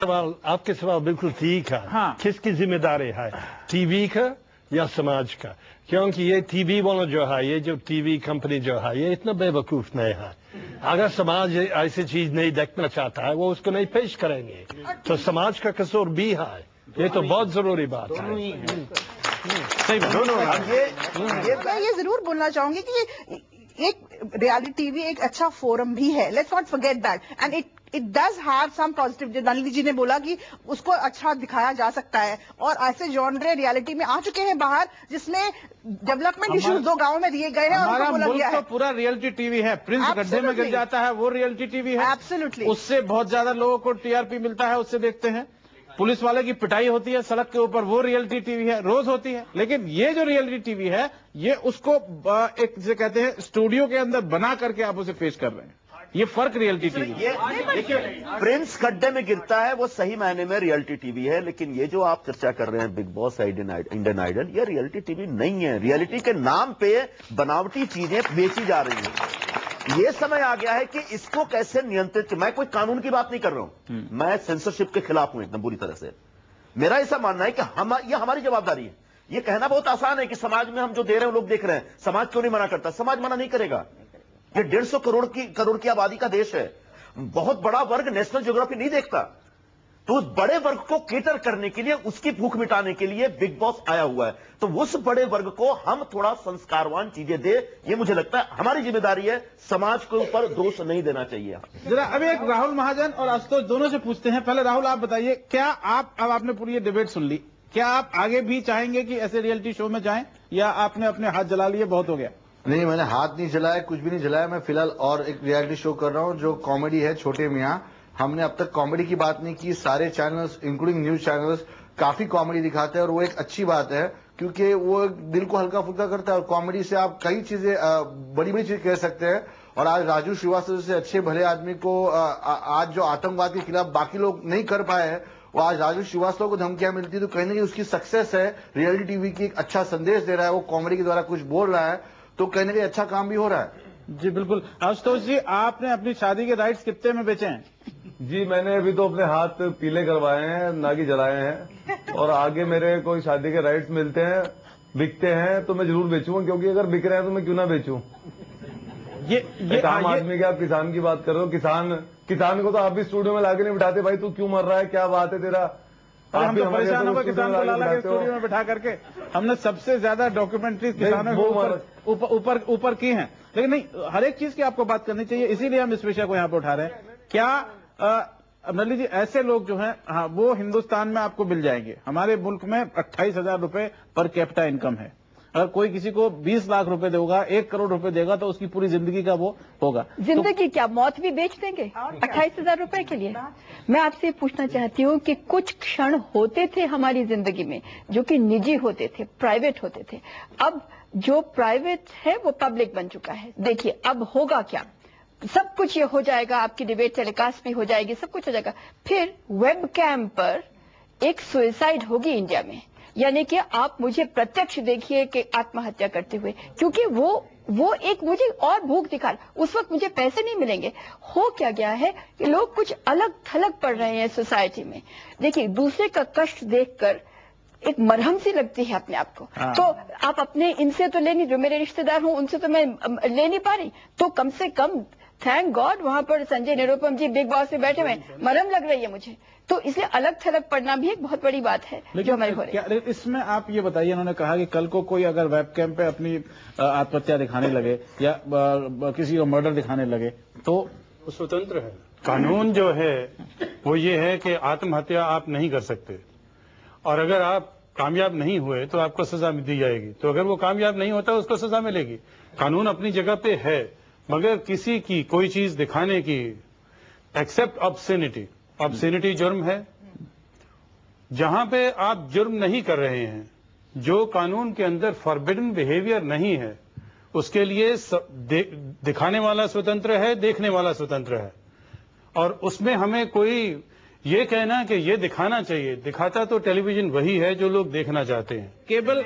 सवाल आपके सवाल बिल्कुल ठीक है। हाँ। किसकी जिम्मेदारी है, टीवी का या समाज का? क्योंकि ये टीवी वाला जो है, ये जो टीवी कंपनी जो है, ये इतना बेवकूफ नहीं है। अगर समाज ऐसी चीज नहीं देखना चाहता है, वो उसको नहीं पेश करेंगे। तो समाज का कसूर भी है। ये तो बहुत जरूरी बात है। सही बात। मैं ये जरूर बोलना चाहूंगी कि एक रियलिटी टीवी एक अच्छा फोरम भी है। Let's not forget that, and it does have some positive. जो नलिनी जी ने बोला कि उसको अच्छा दिखाया जा सकता है, और ऐसे जॉनरे रियलिटी में आ चुके हैं बाहर जिसमें डेवलपमेंट इश्यूज 2 गांवों में दिए गए हैं और हमारा उनको बोला मुल्क गया तो है। पूरा रियलिटी टीवी है। प्रिंस गड्ढे में गिर जाता है, वो रियलिटी टीवी है। एब्सोल्युटली। उससे बहुत ज्यादा लोगों को टीआरपी मिलता है, उससे देखते हैं। पुलिस वाले की पिटाई होती है सड़क के ऊपर, वो रियलिटी टीवी है, रोज होती है। लेकिन ये जो रियलिटी टीवी है, ये उसको एक जिसे कहते हैं स्टूडियो के अंदर बना करके आप उसे पेश कर रहे हैं। ये फर्क रियलिटी टीवी। देखिए, प्रिंस गड्ढे में गिरता है वो सही मायने में रियलिटी टीवी है, लेकिन ये जो आप चर्चा कर रहे हैं बिग बॉस, इंडियन आइडल, ये रियलिटी टीवी नहीं है। रियलिटी के नाम पे बनावटी चीजें बेची जा रही हैं। ये समय आ गया है कि इसको कैसे नियंत्रित। मैं कोई कानून की बात नहीं कर रहा हूं, मैं सेंसरशिप के खिलाफ हूं एकदम बुरी तरह से। मेरा ऐसा मानना है कि ये हमारी जवाबदारी है। ये कहना बहुत आसान है कि समाज में हम जो दे रहे हैं लोग देख रहे हैं, समाज क्यों नहीं मना करता? समाज मना नहीं करेगा। ये 150 करोड़ की आबादी का देश है। बहुत बड़ा वर्ग नेशनल ज्योग्राफी नहीं देखता, तो उस बड़े वर्ग को केटर करने के लिए, उसकी भूख मिटाने के लिए बिग बॉस आया हुआ है। तो उस बड़े वर्ग को हम थोड़ा संस्कारवान चीजें दे, ये मुझे लगता है हमारी जिम्मेदारी है। समाज के ऊपर दोष नहीं देना चाहिए। जरा अभी एक राहुल महाजन और आशुतोष दोनों से पूछते हैं। पहले राहुल, आप बताइए, क्या आप, अब आपने पूरी ये डिबेट सुन ली, क्या आप आगे भी चाहेंगे कि ऐसे रियलिटी शो में जाएं, या आपने अपने हाथ जला लिए, बहुत हो गया? नहीं, मैंने हाथ नहीं जलाया, कुछ भी नहीं जलाया। मैं फिलहाल और एक रियलिटी शो कर रहा हूं जो कॉमेडी है, छोटे मियां। हमने अब तक कॉमेडी की बात नहीं की। सारे चैनल्स इंक्लूडिंग न्यूज चैनल्स काफी कॉमेडी दिखाते हैं, और वो एक अच्छी बात है क्योंकि वो दिल को हल्का फुल्का करता है। और कॉमेडी से आप कई चीजें, बड़ी बड़ी चीज कह सकते हैं। और आज राजू श्रीवास्तव से अच्छे भले आदमी को आज जो आतंकवाद के खिलाफ बाकी लोग नहीं कर पाए हैं, वो आज राजू श्रीवास्तव को धमकियां मिलती है, तो कहीं ना कहीं उसकी सक्सेस है। रियलिटी टीवी की एक अच्छा संदेश दे रहा है, वो कॉमेडी के द्वारा कुछ बोल रहा है, तो कहीं ना कहीं अच्छा काम भी हो रहा है। जी बिल्कुल। आशुतोष जी, आपने अपनी शादी के राइट्स कितने में बेचे हैं? जी, मैंने अभी तो अपने हाथ पीले करवाए हैं, ना कि जलाए हैं। और आगे मेरे कोई शादी के राइट्स मिलते हैं, बिकते हैं, तो मैं जरूर बेचूंगा, क्योंकि अगर बिक रहे हैं तो मैं क्यों ना बेचूं। ये आम आदमी के, आप किसान की बात कर रहे हो। किसान को तो आप भी स्टूडियो में लाके नहीं बिठाते, भाई तू क्यों मर रहा है, क्या बात है तेरा? हम तो परेशान होकर किसान को ला के स्टूडियो में बिठा करके हमने सबसे ज्यादा डॉक्यूमेंटरी किसानों के ऊपर की हैं। लेकिन नहीं, हर एक चीज की आपको बात करनी चाहिए, इसीलिए हम इस विषय को यहाँ पे उठा रहे हैं। क्या नलिनी जी, ऐसे लोग जो हैं, हाँ, वो हिंदुस्तान में आपको मिल जाएंगे। हमारे मुल्क में 28,000 रुपए पर कैपिटा इनकम है। अगर कोई किसी को 20 लाख रुपए देगा, 1 करोड़ रुपए देगा, तो उसकी पूरी जिंदगी का वो होगा। जिंदगी क्या, मौत भी बेच देंगे 28,000 रुपए के लिए? मैं आपसे पूछना चाहती हूँ कि कुछ क्षण होते थे हमारी जिंदगी में जो कि निजी होते थे, प्राइवेट होते थे। अब जो प्राइवेट है वो पब्लिक बन चुका है। देखिए अब होगा क्या, सब कुछ ये हो जाएगा, आपकी डिबेट टेलीकास्ट भी हो जाएगी, सब कुछ हो जाएगा। फिर वेब कैम पर एक सुसाइड होगी इंडिया में, यानी कि आप मुझे प्रत्यक्ष देखिए कि आत्महत्या करते हुए, क्योंकि वो एक मुझे और भूख दिखा, उस वक्त मुझे पैसे नहीं मिलेंगे। हो क्या गया है कि लोग कुछ अलग थलग पड़ रहे हैं सोसाइटी में। देखिए, दूसरे का कष्ट देखकर एक मरहम सी लगती है अपने आप को। तो आप अपने इनसे तो ले नहीं, जो मेरे रिश्तेदार हों उनसे तो मैं ले नहीं पा रही, तो कम से कम थैंक गॉड वहां पर संजय निरुपम जी बिग बॉस में बैठे हुए, मरहम लग रही है मुझे। तो इसलिए अलग थलग पड़ना भी एक बहुत बड़ी बात है जो हमारी हो रही है। इसमें आप ये बताइए, उन्होंने कहा कि कल को कोई अगर वेबकैम पे अपनी आत्महत्या दिखाने लगे या किसी को मर्डर दिखाने लगे तो वो स्वतंत्र है। कानून जो है वो ये है कि आत्महत्या आप नहीं कर सकते, और अगर आप कामयाब नहीं हुए तो आपको सजा दी जाएगी। तो अगर वो कामयाब नहीं होता उसको सजा मिलेगी। कानून अपनी जगह पे है, मगर किसी की कोई चीज दिखाने की, एक्सेप्ट ऑब्सेनिटी जुर्म है। जहां पे आप जुर्म नहीं कर रहे हैं, जो कानून के अंदर फॉरबिडन बिहेवियर नहीं है, उसके लिए दिखाने वाला स्वतंत्र है, देखने वाला स्वतंत्र है। और उसमें हमें कोई ये कहना कि ये दिखाना चाहिए, दिखाता तो टेलीविजन वही है जो लोग देखना चाहते हैं। केबल